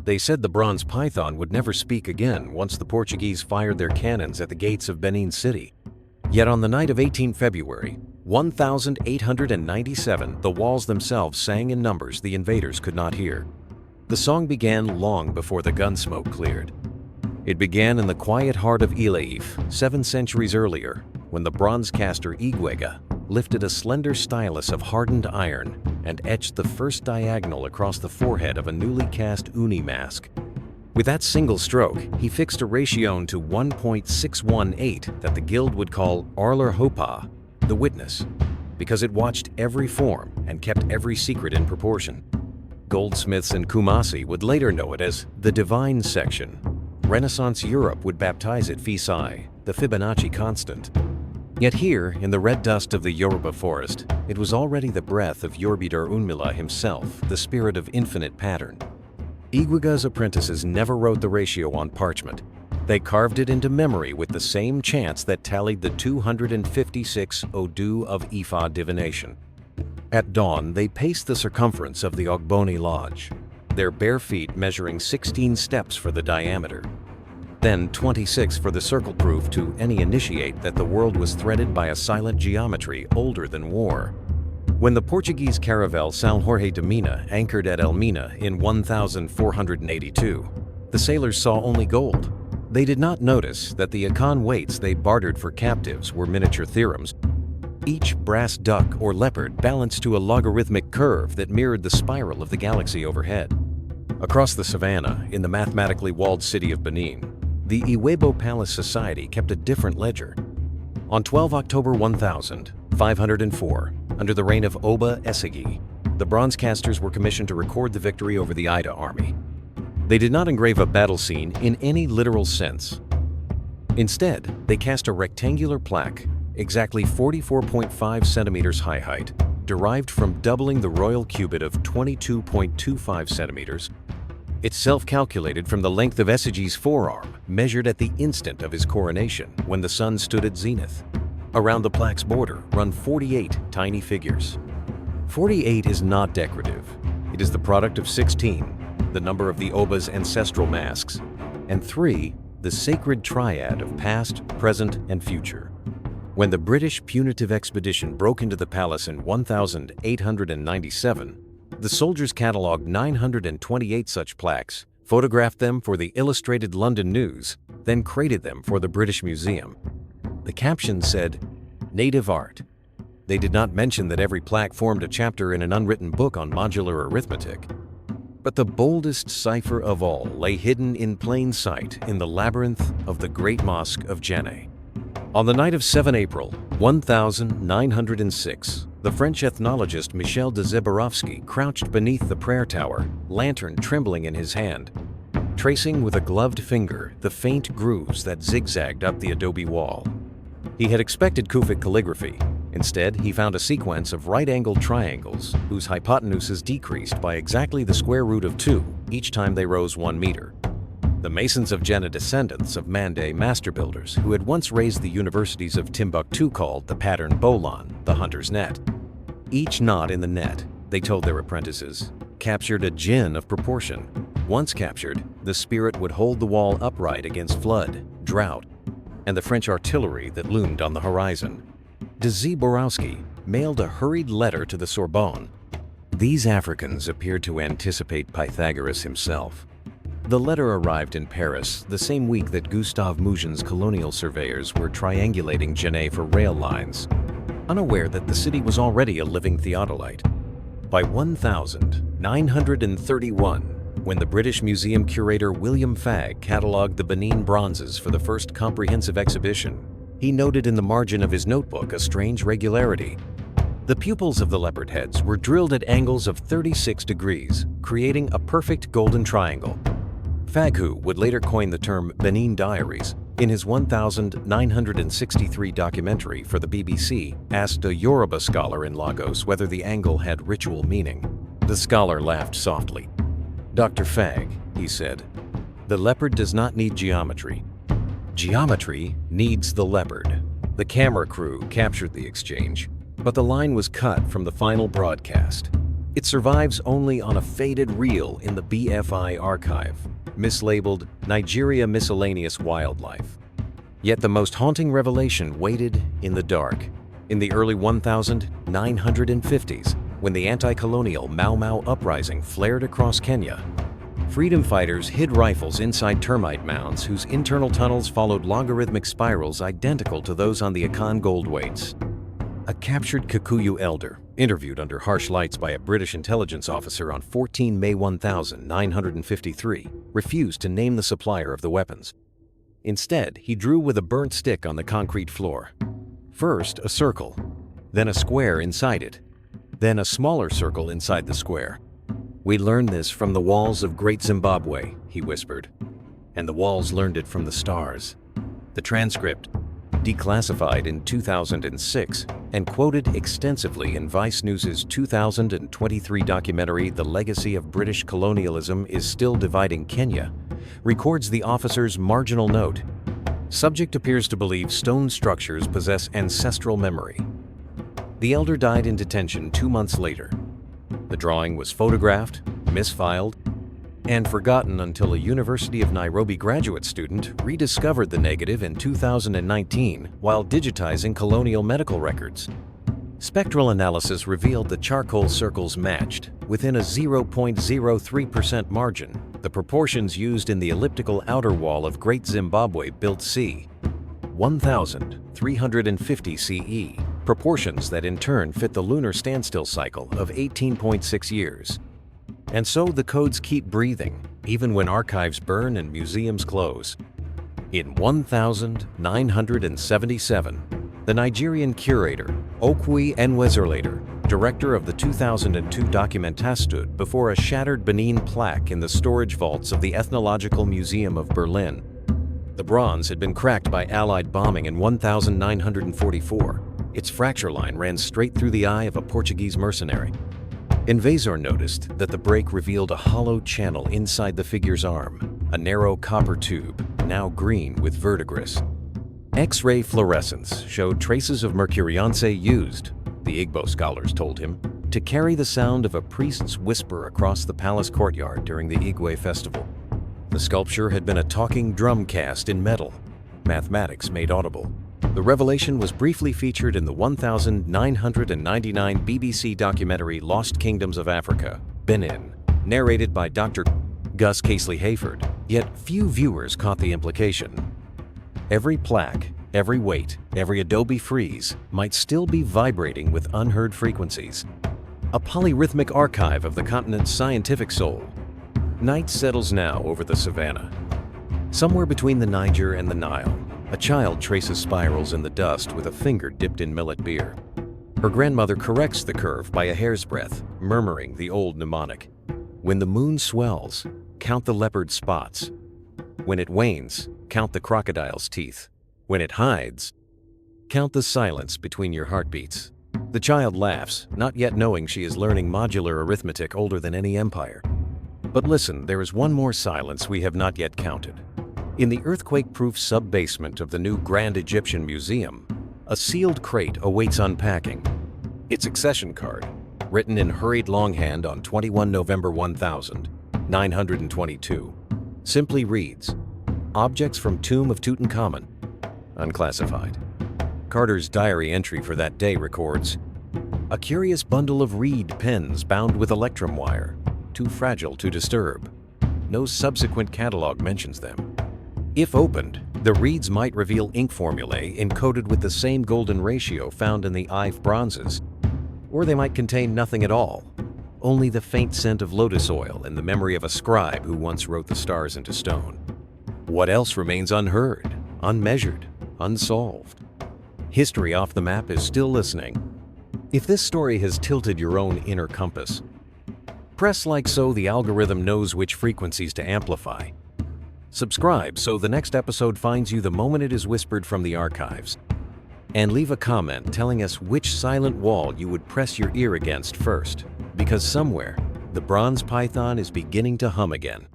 They said the bronze python would never speak again once the Portuguese fired their cannons at the gates of Benin City. Yet on the night of 18 February, 1897, the walls themselves sang in numbers the invaders could not hear. The song began long before the gun smoke cleared. It began in the quiet heart of Ileif, 7 centuries earlier, when the bronze caster Igwega lifted a slender stylus of hardened iron and etched the first diagonal across the forehead of a newly cast Ooni mask. With that single stroke, he fixed a ratio to 1.618 that the guild would call Arler Hopa, the witness, because it watched every form and kept every secret in proportion. Goldsmiths in Kumasi would later know it as the divine section. Renaissance Europe would baptize it Phi, the Fibonacci constant. Yet here, in the red dust of the Yoruba forest, it was already the breath of Yorubidar Unmila himself, the spirit of infinite pattern. Igwega's apprentices never wrote the ratio on parchment. They carved it into memory with the same chants that tallied the 256 Odu of Ifa divination. At dawn, they paced the circumference of the Ogboni Lodge, their bare feet measuring 16 steps for the diameter. Then 26 for the circle proof to any initiate that the world was threaded by a silent geometry older than war. When the Portuguese caravel São Jorge de Mina anchored at Elmina in 1482, the sailors saw only gold. They did not notice that the Akan weights they bartered for captives were miniature theorems. Each brass duck or leopard balanced to a logarithmic curve that mirrored the spiral of the galaxy overhead. Across the savannah, in the mathematically walled city of Benin, the Iwebo Palace Society kept a different ledger. On 12 October 1504, under the reign of Oba Esegi, the bronze casters were commissioned to record the victory over the Ida army. They did not engrave a battle scene in any literal sense. Instead, they cast a rectangular plaque, exactly 44.5 centimeters high height, derived from doubling the royal cubit of 22.25 centimeters. Itself calculated from the length of Esegi's forearm, measured at the instant of his coronation when the sun stood at zenith. Around the plaque's border run 48 tiny figures. 48 is not decorative. It is the product of 16, the number of the Oba's ancestral masks, and 3, the sacred triad of past, present, and future. When the British punitive expedition broke into the palace in 1897, the soldiers catalogued 928 such plaques, photographed them for the Illustrated London News, then crated them for the British Museum. The caption said, "Native Art." They did not mention that every plaque formed a chapter in an unwritten book on modular arithmetic. But the boldest cipher of all lay hidden in plain sight in the labyrinth of the Great Mosque of Djenné. On the night of 7 April 1906, the French ethnologist Michel de Zborowski crouched beneath the prayer tower, lantern trembling in his hand, tracing with a gloved finger the faint grooves that zigzagged up the adobe wall. He had expected Kufic calligraphy. Instead, he found a sequence of right-angled triangles whose hypotenuses decreased by exactly the square root of 2 each time they rose 1 meter. The Masons of Djenné, descendants of Mande master builders who had once raised the universities of Timbuktu, called the pattern Bolan, the hunter's net. Each knot in the net, they told their apprentices, captured a djinn of proportion. Once captured, the spirit would hold the wall upright against flood, drought, and the French artillery that loomed on the horizon. De Zborowski mailed a hurried letter to the Sorbonne. These Africans appeared to anticipate Pythagoras himself. The letter arrived in Paris the same week that Gustave Moujon's colonial surveyors were triangulating Djenné for rail lines, unaware that the city was already a living theodolite. By 1931, when the British Museum curator William Fagg catalogued the Benin bronzes for the first comprehensive exhibition, he noted in the margin of his notebook a strange regularity. The pupils of the leopard heads were drilled at angles of 36 degrees, creating a perfect golden triangle. Fagg, who would later coin the term Benin Diaries, in his 1963 documentary for the BBC, asked a Yoruba scholar in Lagos whether the angle had ritual meaning. The scholar laughed softly. "Dr. Fagg," he said, "the leopard does not need geometry. Geometry needs the leopard." The camera crew captured the exchange, but the line was cut from the final broadcast. It survives only on a faded reel in the BFI archive, mislabeled Nigeria Miscellaneous Wildlife. Yet the most haunting revelation waited in the dark. In the early 1950s, when the anti-colonial Mau Mau uprising flared across Kenya, freedom fighters hid rifles inside termite mounds whose internal tunnels followed logarithmic spirals identical to those on the Akan gold weights. A captured Kikuyu elder, interviewed under harsh lights by a British intelligence officer on 14 May 1953, refused to name the supplier of the weapons. Instead, he drew with a burnt stick on the concrete floor. First, a circle, then a square inside it, then a smaller circle inside the square. "We learned this from the walls of Great Zimbabwe," he whispered. "And the walls learned it from the stars." The transcript, declassified in 2006 and quoted extensively in Vice News's 2023 documentary The Legacy of British Colonialism is Still Dividing Kenya, records the officer's marginal note. Subject appears to believe stone structures possess ancestral memory. The elder died in detention 2 months later. The drawing was photographed, misfiled, and forgotten until a University of Nairobi graduate student rediscovered the negative in 2019 while digitizing colonial medical records. Spectral analysis revealed the charcoal circles matched, within a 0.03% margin, the proportions used in the elliptical outer wall of Great Zimbabwe built c. 1350 CE, proportions that in turn fit the lunar standstill cycle of 18.6 years. And so the codes keep breathing, even when archives burn and museums close. In 1977, the Nigerian curator, Okwi Enwezerlater, director of the 2002 documentation, stood before a shattered Benin plaque in the storage vaults of the Ethnological Museum of Berlin. The bronze had been cracked by Allied bombing in 1944. Its fracture line ran straight through the eye of a Portuguese mercenary. Enwezor noticed that the break revealed a hollow channel inside the figure's arm, a narrow copper tube, now green with verdigris. X-ray fluorescence showed traces of mercury-filled used, the Igbo scholars told him, to carry the sound of a priest's whisper across the palace courtyard during the Igwe festival. The sculpture had been a talking drum cast in metal, mathematics made audible. The revelation was briefly featured in the 1999 BBC documentary Lost Kingdoms of Africa, Benin, narrated by Dr. Gus Casely-Hayford, yet few viewers caught the implication. Every plaque, every weight, every adobe frieze might still be vibrating with unheard frequencies. A polyrhythmic archive of the continent's scientific soul. Night settles now over the savannah. Somewhere between the Niger and the Nile, a child traces spirals in the dust with a finger dipped in millet beer. Her grandmother corrects the curve by a hair's breadth, murmuring the old mnemonic. When the moon swells, count the leopard spots. When it wanes, count the crocodile's teeth. When it hides, count the silence between your heartbeats. The child laughs, not yet knowing she is learning modular arithmetic older than any empire. But listen, there is one more silence we have not yet counted. In the earthquake-proof sub-basement of the new Grand Egyptian Museum, a sealed crate awaits unpacking. Its accession card, written in hurried longhand on 21 November 1922, simply reads, "Objects from Tomb of Tutankhamun," unclassified. Carter's diary entry for that day records, "A curious bundle of reed pens bound with electrum wire, too fragile to disturb." No subsequent catalog mentions them. If opened, the reeds might reveal ink formulae encoded with the same golden ratio found in the Ive bronzes. Or they might contain nothing at all, only the faint scent of lotus oil and the memory of a scribe who once wrote the stars into stone. What else remains unheard, unmeasured, unsolved? History Off the Map is still listening. If this story has tilted your own inner compass, press like so the algorithm knows which frequencies to amplify. Subscribe so the next episode finds you the moment it is whispered from the archives. And leave a comment telling us which silent wall you would press your ear against first, because somewhere, the bronze python is beginning to hum again.